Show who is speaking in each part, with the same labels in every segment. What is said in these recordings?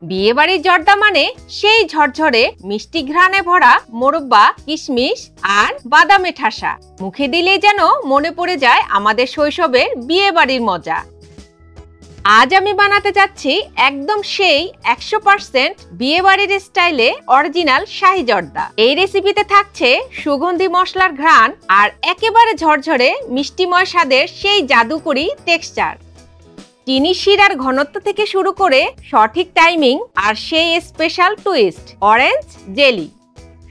Speaker 1: বিয়েবাড়ির জর্দা মানে সেই ঝরঝরে মিষ্টি ঘ্রাণে ভরা মোরব্বা, কিশমিশ আর বাদামে ঠাসা। মুখে দিলেই যেন মনে পড়ে যায় আমাদের শৈশবের বিয়েবাড়ির মজা। আজ আমি বানাতে যাচ্ছি একদম সেই 100% বিয়েবাড়ির স্টাইলে অরিজিনাল শাহী জর্দা। এই রেসিপিতে থাকছে সুগন্ধি মশলার ঘ্রাণ আর একেবারে ঝরঝরে মিষ্টিময় স্বাদের সেই জাদুকরি টেক্সচার। চিনি শিরার ঘনত্ব থেকে শুরু করে সঠিক টাইমিং আর সেই স্পেশাল টুইস্ট অরেঞ্জ জেলি,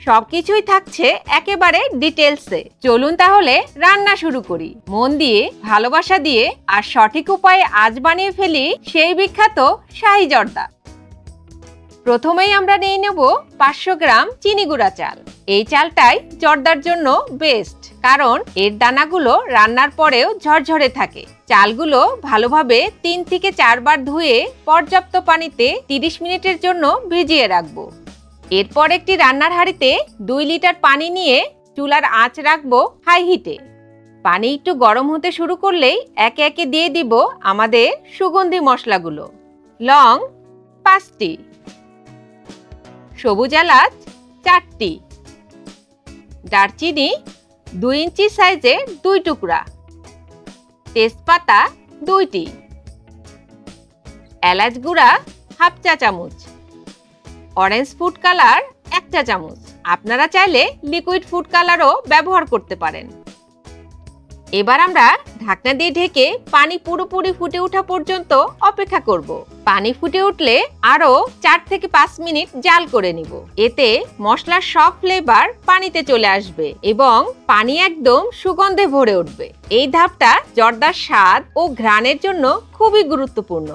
Speaker 1: সবকিছুই থাকছে একেবারে ডিটেলসে। চলুন তাহলে রান্না শুরু করি। মন দিয়ে, ভালোবাসা দিয়ে আর সঠিক উপায়ে আজ বানিয়ে ফেলি সেই বিখ্যাত শাহী জর্দা। প্রথমেই আমরা নিয়ে নেব 500 গ্রাম চিনি গুঁড়া চাল। এই চালটাই জর্দার জন্য বেস্ট, কারণ এর দানাগুলো রান্নার পরেও ঝরঝরে থাকে। চালগুলো ভালোভাবে 3 থেকে 4 বার ধুয়ে পর্যাপ্ত পানিতে 30 মিনিটের জন্য ভিজিয়ে রাখবো। এরপর একটি রান্নার হাঁড়িতে 2 লিটার পানি নিয়ে চুলার আঁচ রাখবো হাই হিটে। পানি একটু গরম হতে শুরু করলেই একে একে দিয়ে দিব আমাদের সুগন্ধি মশলাগুলো। লং 5টি, সবুজ এলাচ 4টি, দারচিনি 2 ইঞ্চি সাইজের 2 টুকরা, তেজপাতা 2টি, এলাচ গুঁড়া হাফ চা চামচ, অরেঞ্জ ফুড কালার 1 চা চামচ। আপনারা চাইলে লিকুইড ফুড কালারও ব্যবহার করতে পারেন। এবার আমরা ঢাকনা দিয়ে ঢেকে পানি পুরোপুরি ফুটে ওঠা পর্যন্ত অপেক্ষা করব। পানি ফুটে উঠলে আরো 4 থেকে 5 মিনিট জাল করে নিব। এতে মশলার সব ফ্লেভার পানিতে চলে আসবে এবং পানি একদম সুগন্ধে ভরে উঠবে। এই ধাপটা জর্দার স্বাদ ও ঘ্রাণের জন্য খুবই গুরুত্বপূর্ণ।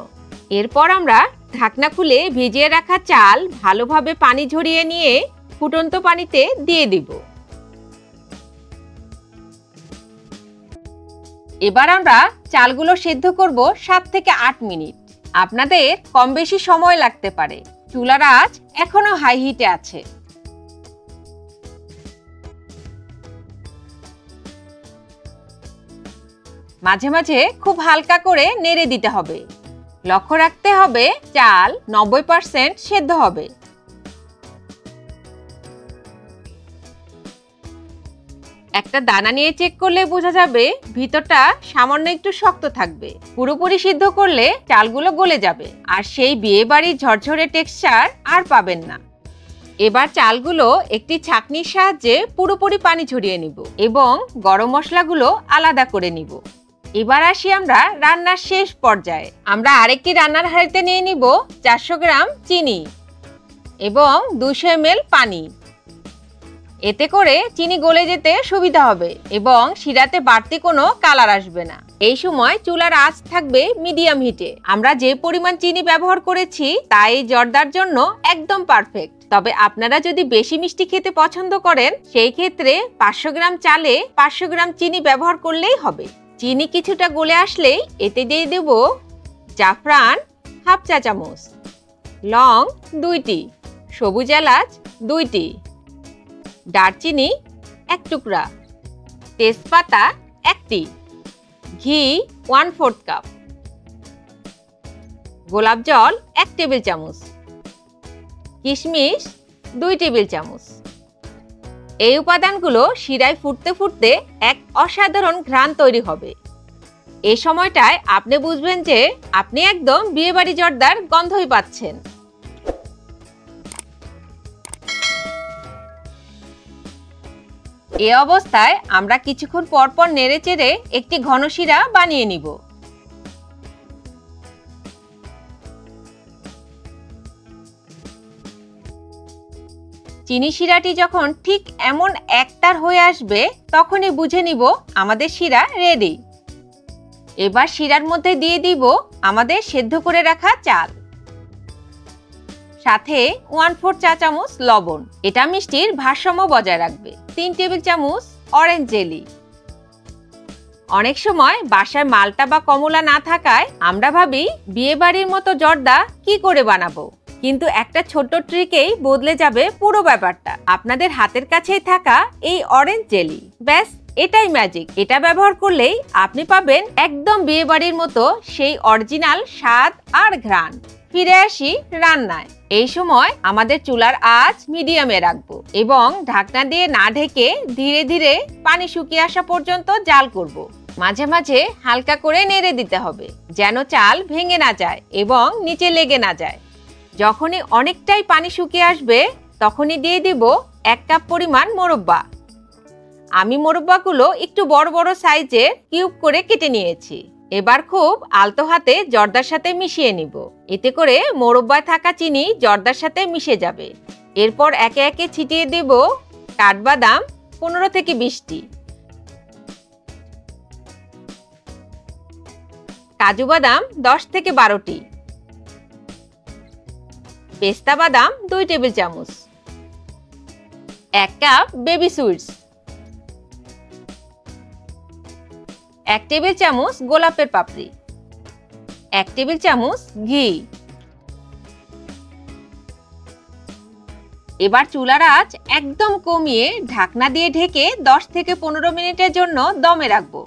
Speaker 1: এরপর আমরা ঢাকনা খুলে ভিজিয়ে রাখা চাল ভালোভাবে পানি ঝরিয়ে নিয়ে ফুটন্ত পানিতে দিয়ে দিব। এবার আমরা চালগুলো সিদ্ধ করব 7 থেকে 8 মিনিট। আপনাদের কম বেশি সময় লাগতে পারে। চুলার আঁচ এখনো হাই হিটে আছে। মাঝে মাঝে খুব হালকা করে নেড়ে দিতে হবে। লক্ষ্য রাখতে হবে চাল 90% সেদ্ধ হবে। একটা দানা নিয়ে চেক করলে বোঝা যাবে ভিতরটা সামান্য একটু শক্ত থাকবে। পুরোপুরি সিদ্ধ করলে চালগুলো গলে যাবে আর সেই বিয়েবাড়ির ঝরঝরে টেক্সচার আর পাবেন না। এবার চালগুলো একটি ছাঁকনির সাহায্যে পুরোপুরি পানি ঝরিয়ে নিব এবং গরম মশলাগুলো আলাদা করে নিব। এবার আসি আমরা রান্নার শেষ পর্যায়ে। আমরা আরেকটি রান্নার হাঁড়িতে নিয়ে নিব 400 গ্রাম চিনি এবং 200 ml পানি। এতে করে চিনি গলে যেতে সুবিধা হবে এবং শিরাতে বাড়তি কোনো কালার আসবে না। এই সময় চুলার আঁচ থাকবে মিডিয়াম হিটে। আমরা যে পরিমাণ চিনি ব্যবহার করেছি তা এই জর্দার জন্য একদম পারফেক্ট। তবে আপনারা যদি বেশি মিষ্টি খেতে পছন্দ করেন সেই ক্ষেত্রে 500 গ্রাম চালে 500 গ্রাম চিনি ব্যবহার করলেই হবে। চিনি কিছুটা গলে আসলেই এতে দিয়ে দেব জাফরান হাফ চা চামচ, লং 2টি, সবুজ এলাচ 2টি, দারচিনি 1 টুকরা, তেজপাতা 1টি, ঘি 1/4 কাপ, গোলাপ জল 1 টেবিল চামচ, কিশমিশ 2 টেবিল চামচ। এই উপাদানগুলো শিরায় ফুটতে ফুটতে এক অসাধারণ ঘ্রাণ তৈরি হবে। এই সময়টায় আপনি বুঝবেন যে আপনি একদম বিয়েবাড়ি জর্দার গন্ধই পাচ্ছেন। এই অবস্থায় আমরা কিছুক্ষণ পর পর নেড়েচেড়ে একটি ঘন শিরা বানিয়ে নিব। চিনি শিরাটি যখন ঠিক এমন একতার হয়ে আসবে তখনই বুঝে নিব আমাদের শিরা রেডি। এবার শিরার মধ্যে দিয়ে দিব আমাদের সেদ্ধ করে রাখা চাল, সাথে 1/4 চা চামচ লবণ। এটা মিষ্টির ভারসাম্য বজায় রাখবে। 3 টেবিল চামচ অরেঞ্জ জেলি। অনেক সময় বাসায় মালটা বা কমলা না থাকায় আমরা ভাবি বিয়েবাড়ির মতো জর্দা কি করে বানাবো, কিন্তু একটা ছোট্ট ট্রিকেই বদলে যাবে পুরো ব্যাপারটা। আপনাদের হাতের কাছেই থাকা এই অরেঞ্জ জেলি, ব্যাস এটাই ম্যাজিক। এটা ব্যবহার করলেই আপনি পাবেন একদম বিয়েবাড়ির মতো সেই অরিজিনাল স্বাদ আর ঘ্রাণ। ফিরে আসি রান্নায়। এই সময় আমাদের চুলার আঁচ মিডিয়ামে রাখবো এবং ঢাকনা দিয়ে না ঢেকে ধীরে ধীরে পানি শুকিয়ে আসা পর্যন্ত জাল করব। মাঝে মাঝে হালকা করে নেড়ে দিতে হবে যেন চাল ভেঙে না যায় এবং নিচে লেগে না যায়। যখনই অনেকটাই পানি শুকিয়ে আসবে তখনই দিয়ে দিব 1 কাপ পরিমাণ মোরব্বা। আমি মোরব্বাগুলো একটু বড় বড় সাইজের কিউব করে কেটে নিয়েছি। এবার খুব আলতো হাতে জর্দার সাথে মিশিয়ে নিব। এতে করে মোরব্বায় থাকা চিনি জর্দার সাথে মিশে যাবে। এরপর একে একে ছিটিয়ে দেব কাঠবাদাম 15 থেকে 20টি, কাজু বাদাম 10 থেকে 12টি, পেস্তা বাদাম 2 টেবিল চামচ, 1 কাপ বেবি সুইটস, 1 টেবিল চামচ গোলাপের পাপড়ি, 1 টেবিল চামচ ঘি। এবার চুলার আঁচ একদম কমিয়ে ঢাকনা দিয়ে ঢেকে 10 থেকে 15 মিনিটের জন্য দমে রাখবো।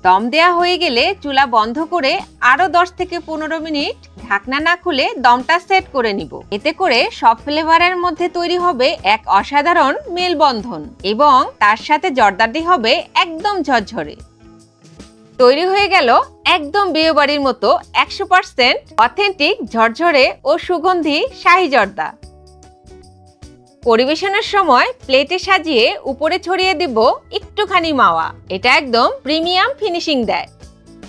Speaker 1: দম দেয়া হয়ে গেলে চুলা বন্ধ করে আরো 10 থেকে 15 মিনিট ঢাকনা না খুলে দমটা সেট করে নিব। এতে করে সব ফ্লেভারের মধ্যে তৈরি হবে এক অসাধারণ মেলবন্ধন এবং তার সাথে জর্দাটি হবে একদম ঝরঝরে। তৈরি হয়ে গেল একদম বিয়েবাড়ির মতো 100% অথেন্টিক ঝরঝরে ও সুগন্ধি শাহী জর্দা। পরিবেশনের সময় প্লেটে সাজিয়ে উপরে ছড়িয়ে দিব একটুখানি মাওয়া। এটা একদম প্রিমিয়াম ফিনিশিং দেয়।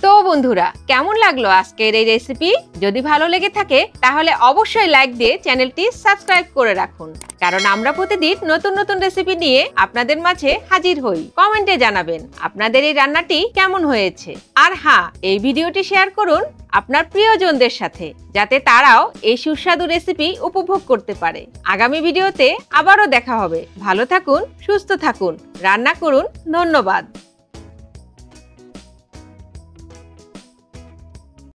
Speaker 1: তো বন্ধুরা, কেমন লাগলো আজকের এই রেসিপি? যদি ভালো লেগে থাকে তাহলে অবশ্যই লাইক দিয়ে চ্যানেলটি সাবস্ক্রাইব করে রাখুন, কারণ আমরা প্রতিদিন নতুন নতুন রেসিপি নিয়ে আপনাদের মাঝে হাজির হই। কমেন্টে জানাবেন আপনাদের এই রান্নাটি কেমন হয়েছে। আর হ্যাঁ, এই ভিডিওটি শেয়ার করুন আপনার প্রিয়জনদের সাথে, যাতে তারাও এই সুস্বাদু রেসিপি উপভোগ করতে পারে। আগামী ভিডিওতে আবারও দেখা হবে। ভালো থাকুন, সুস্থ থাকুন, রান্না করুন। ধন্যবাদ।